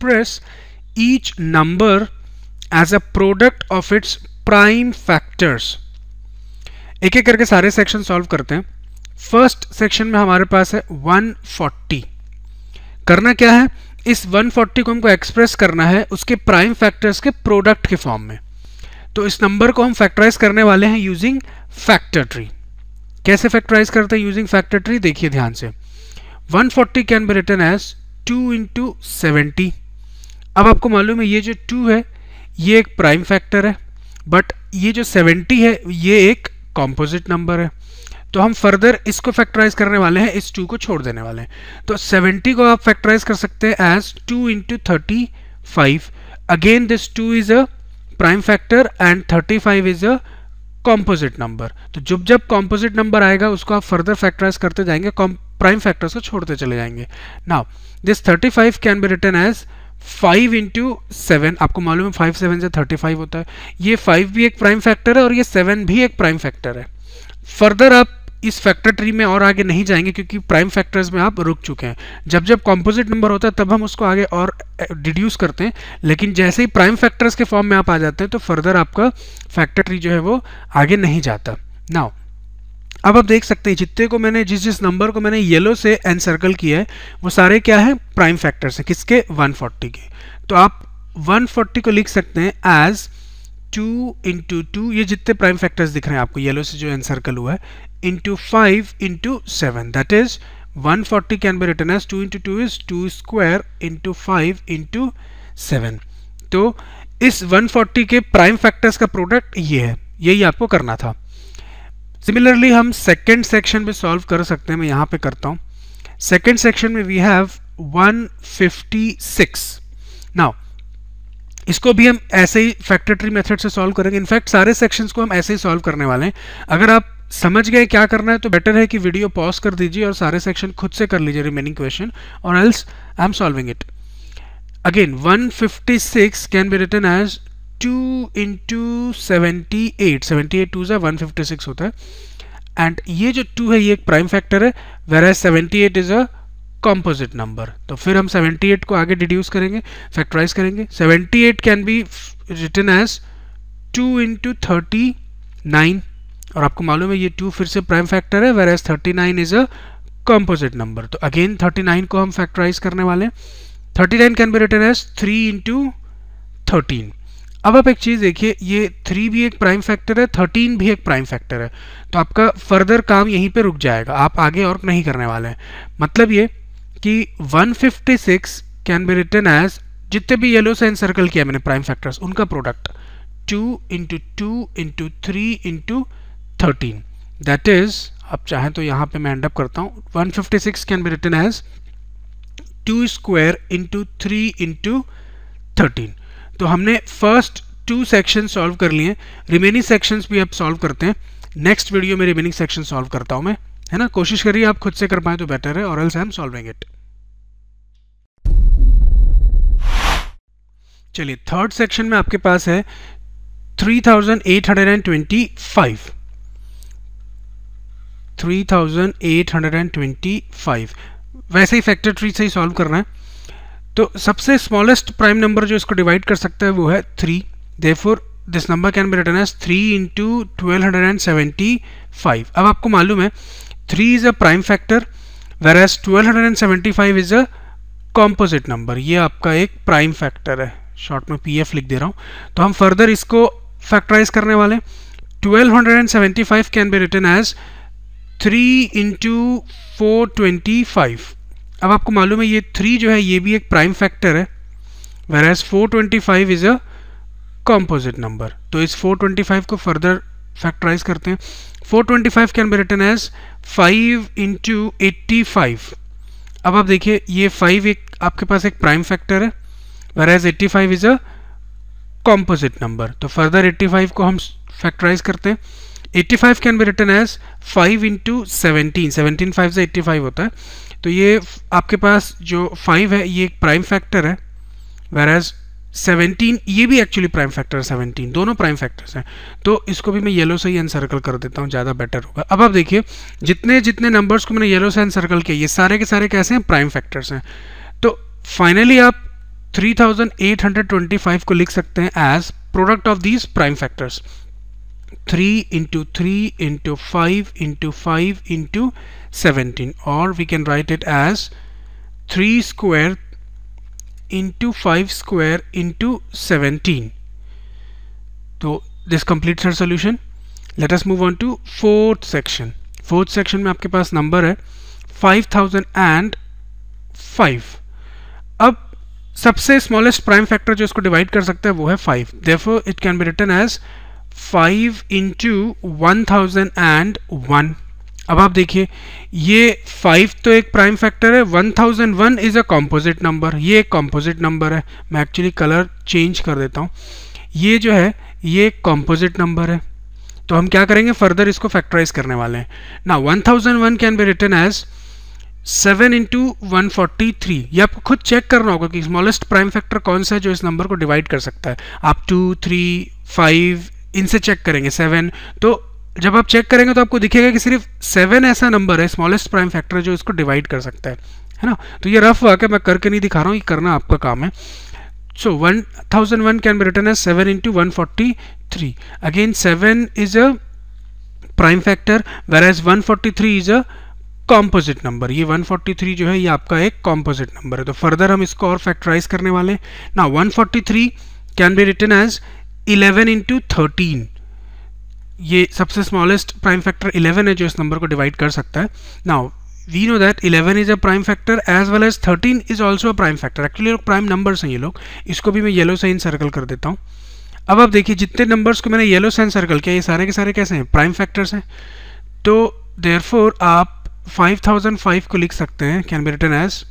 express each number as a product of its prime factors। एक एक करके सारे सेक्शन सॉल्व करते हैं। फर्स्ट सेक्शन में हमारे पास है 140। करना क्या है, इस 140 को हमको एक्सप्रेस करना है उसके प्राइम फैक्टर्स के प्रोडक्ट के फॉर्म में। तो इस नंबर को हम फैक्टराइज करने वाले हैं यूजिंग फैक्टर ट्री। कैसे फैक्टराइज करते हैं यूजिंग फैक्टर ट्री, देखिए ध्यान से। 140 can be written as 2 into 70। अब आपको मालूम है ये जो 2 है ये एक प्राइम फैक्टर है, बट ये जो 70 है ये एक कॉम्पोजिट नंबर है। तो हम फर्दर इसको फैक्टराइज करने वाले हैं, इस 2 को छोड़ देने वाले हैं। तो 70 को आप फैक्टराइज कर सकते हैं as 2 into 35। Again this 2 is a prime factor and 35 is a composite number. तो जब जब कॉम्पोजिट नंबर आएगा उसको आप फर्दर फैक्टराइज करते जाएंगे, प्राइम फैक्टर्स को छोड़ते चले जाएंगे। Now this 35 can be written as 5 into 7। आपको मालूम है 5 7 से 35 होता है। ये 5 भी एक प्राइम फैक्टर है और ये 7 भी एक प्राइम फैक्टर है। फर्दर आप इस फैक्टर ट्री में और आगे नहीं जाएंगे क्योंकि प्राइम फैक्टर्स में आप रुक चुके हैं। जब जब कॉम्पोजिट नंबर होता है तब हम उसको आगे और डिड्यूस करते हैं, लेकिन जैसे ही प्राइम फैक्टर्स के फॉर्म में आप आ जाते हैं तो फर्दर आपका फैक्टर ट्री जो है वो आगे नहीं जाता। नाउ अब आप देख सकते हैं जितने को मैंने जिस नंबर को मैंने येलो से एनसर्कल किया है वो सारे क्या है, प्राइम फैक्टर्स है। किसके, 140 के। तो आप 140 को लिख सकते हैं एज 2 into 2, ये जितने प्राइम फैक्टर्स दिख रहे हैं आपको येलो से जो एनसर्कल हुआ है, into 5 into 7। That is 140 can be written as 2 into 2 is 2 square into 5 into 7। तो इस 140 के प्राइम फैक्टर्स का प्रोडक्ट ये है, यही आपको करना था। सिमिलरली हम सेकेंड सेक्शन में सॉल्व कर सकते हैं। मैं यहाँ पे करता हूँ। सेकेंड सेक्शन में वी हैव 156। नाउ इसको भी हम ऐसे ही फैक्टर ट्री मेथड से सॉल्व करेंगे। इनफैक्ट सारे सेक्शंस को हम ऐसे ही सॉल्व करने वाले हैं। अगर आप समझ गए क्या करना है तो बेटर है कि वीडियो पॉज कर दीजिए और सारे सेक्शन खुद से कर लीजिए रिमेनिंग क्वेश्चन, और else I am solving it. Again 156 can be written as 2 into 78। 78 2 से 156 होता है। एंड ये जो 2 है ये एक प्राइम फैक्टर है, whereas 78 is a composite number. तो फिर हम 78 को आगे डिड्यूस करेंगे, फैक्टराइज करेंगे। 78 can be written as 2 into 39। और आपको मालूम है ये 2 फिर से प्राइम फैक्टर है, whereas 39 is a composite number. तो अगेन 39 को हम फैक्टराइज करने वाले हैं। 39 can be written as 3 into 13। अब आप एक चीज देखिए, ये 3 भी एक प्राइम फैक्टर है, 13 भी एक प्राइम फैक्टर है। तो आपका फर्दर काम यहीं पे रुक जाएगा, आप आगे और नहीं करने वाले हैं। मतलब ये कि 156 कैन बी रिटन एज, जितने भी येलो से एनसर्कल किया मैंने प्राइम फैक्टर्स उनका product, 2 into 2 into 3 into 13। That is, आप चाहें तो यहाँ पे मैं एंड अप करता हूँ। 156 can be written as 2 square into 3 into 13। तो हमने फर्स्ट 2 सेक्शन सॉल्व कर लिए, रिमेनिंग सेक्शंस भी अब सॉल्व करते हैं। नेक्स्ट वीडियो में रिमेनिंग सेक्शन सॉल्व करता हूं मैं, है ना। कोशिश करिए आप खुद से कर पाए तो बेटर है, और else I am solving it. चलिए थर्ड सेक्शन में आपके पास है 3825। 3825 वैसे ही फैक्टर ट्री से ही सॉल्व करना है। तो सबसे स्मॉलेस्ट प्राइम नंबर जो इसको डिवाइड कर सकता है वो है 3। Therefore this number can be written as 3 into 1275। अब आपको मालूम है 3 is a prime factor, whereas 1275 is a composite number. ये आपका एक प्राइम फैक्टर है, शॉर्ट में PF लिख दे रहा हूँ। तो हम फर्दर इसको फैक्टराइज करने वाले। 1275 can be written as 3 into 425। अब आपको मालूम है ये 3 जो है ये भी एक प्राइम फैक्टर है, whereas 425 is a composite number. तो इस 425 को फर्दर फैक्टराइज करते हैं। 425 can be written as 5 into 85। अब आप देखिए ये 5 एक आपके पास एक प्राइम फैक्टर है, whereas 85 is a composite number. तो फर्दर 85 को हम फैक्टराइज करते हैं। 85 can be written as 5 into 17। 17 5 से 85 होता है। तो ये आपके पास जो 5 है ये एक प्राइम फैक्टर है, whereas 17 ये भी एक्चुअली प्राइम फैक्टर है। 17 दोनों प्राइम फैक्टर्स हैं। तो इसको भी मैं येलो से ही एनसर्कल कर देता हूँ, ज़्यादा बेटर होगा। अब आप देखिए जितने जितने नंबर्स को मैंने येलो से एनसर्कल किया ये सारे के सारे कैसे हैं, प्राइम फैक्टर्स हैं। तो फाइनली आप 3825 को लिख सकते हैं as product of these prime factors, 3 into 3 into 5 into 5 into 17, or we can write it as 3 square into 5 square into 17. So this completes our solution. Let us move on to fourth section. Fourth section में आपके पास number है 5005. अब सबसे smallest prime factor जो इसको divide कर सकता है वो है 5. Therefore it can be written as 5 into 1001. अब आप देखिए ये 5 तो एक प्राइम फैक्टर है, 1001 इज अ कॉम्पोजिट नंबर, ये एक कॉम्पोजिट नंबर है. मैं एक्चुअली कलर चेंज कर देता हूँ. ये जो है ये एक कॉम्पोजिट नंबर है, तो हम क्या करेंगे फर्दर इसको फैक्टराइज करने वाले हैं. ना 1001 can be written as 7 into 143. ये आपको खुद चेक करना होगा कि स्मॉलेस्ट प्राइम फैक्टर कौन सा है जो इस नंबर को डिवाइड कर सकता है. आप 2, 3, 5 इनसे चेक करेंगे, 7, तो जब आप चेक करेंगे तो आपको दिखेगा कि सिर्फ 7 ऐसा नंबर है स्मॉलेस्ट प्राइम फैक्टर जो इसको डिवाइड कर सकता है ना. तो ये रफ वाक्य मैं करके नहीं दिखा रहा हूँ, ये करना आपका काम है. So 1001 can be written as 7 into 143. Again 7 is a prime factor whereas 143 is a composite number. ये 143 जो है ये आपका एक composite number है. तो further हम इसको और factorize करने वाले हैं. Now 143 can be written as 11 into 13. ये सबसे smallest prime factor 11 है जो इस number को divide कर सकता है. Now we know that 11 is a prime factor as well as 13 is also a prime factor. Actually prime numbers हैं ये लोग. इसको भी मैं yellow से circle कर देता हूँ. अब आप देखिए जितने numbers को मैंने yellow से circle किया ये सारे के सारे कैसे हैं, prime factors हैं. तो therefore आप 5005 को लिख सकते हैं, can be written as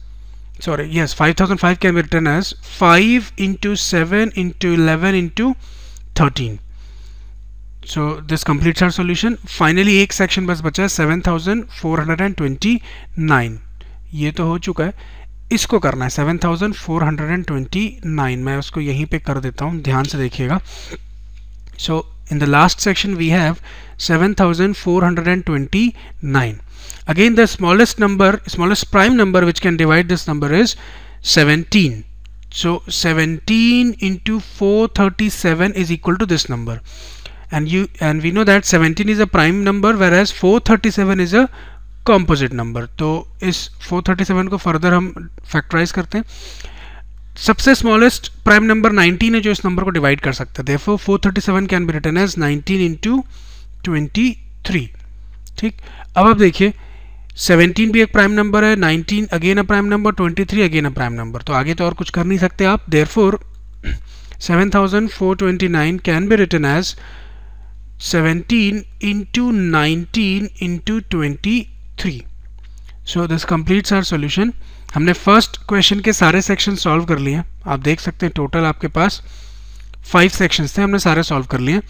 5005 can be written as 5 into 7 into 11 into 13. So this completes our solution. Finally एक सेक्शन बस बचा है 7429. ये तो हो चुका है, इसको करना है 7429. मैं उसको यहीं पे कर देता हूँ, ध्यान से देखिएगा. So in the last section we have 7429. Again the smallest prime number which can divide this number is 17. So 17 into 437 is equal to this number. And we know that 17 is a prime number whereas 437 is a composite number. तो इस 437 को further हम factorize करते हैं. सबसे smallest prime number 19 है जो इस number को divide कर सकता है. Therefore 437 can be written as 19 into 23. ठीक. अब आप देखिए 17 भी एक प्राइम नंबर है, 19 again a prime number, 23 again a prime number. तो आगे तो और कुछ कर नहीं सकते आप. Therefore 7429 can be written as 17 into 19 into 23. So this completes our solution. हमने फर्स्ट क्वेश्चन के सारे सेक्शन सॉल्व कर लिए. आप देख सकते हैं टोटल आपके पास 5 सेक्शंस थे, हमने सारे सॉल्व कर लिए.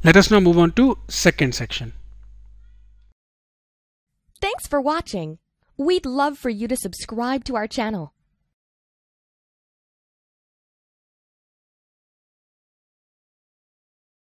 Let us now move on to second section. Thanks for watching. We'd love for you to subscribe to our channel.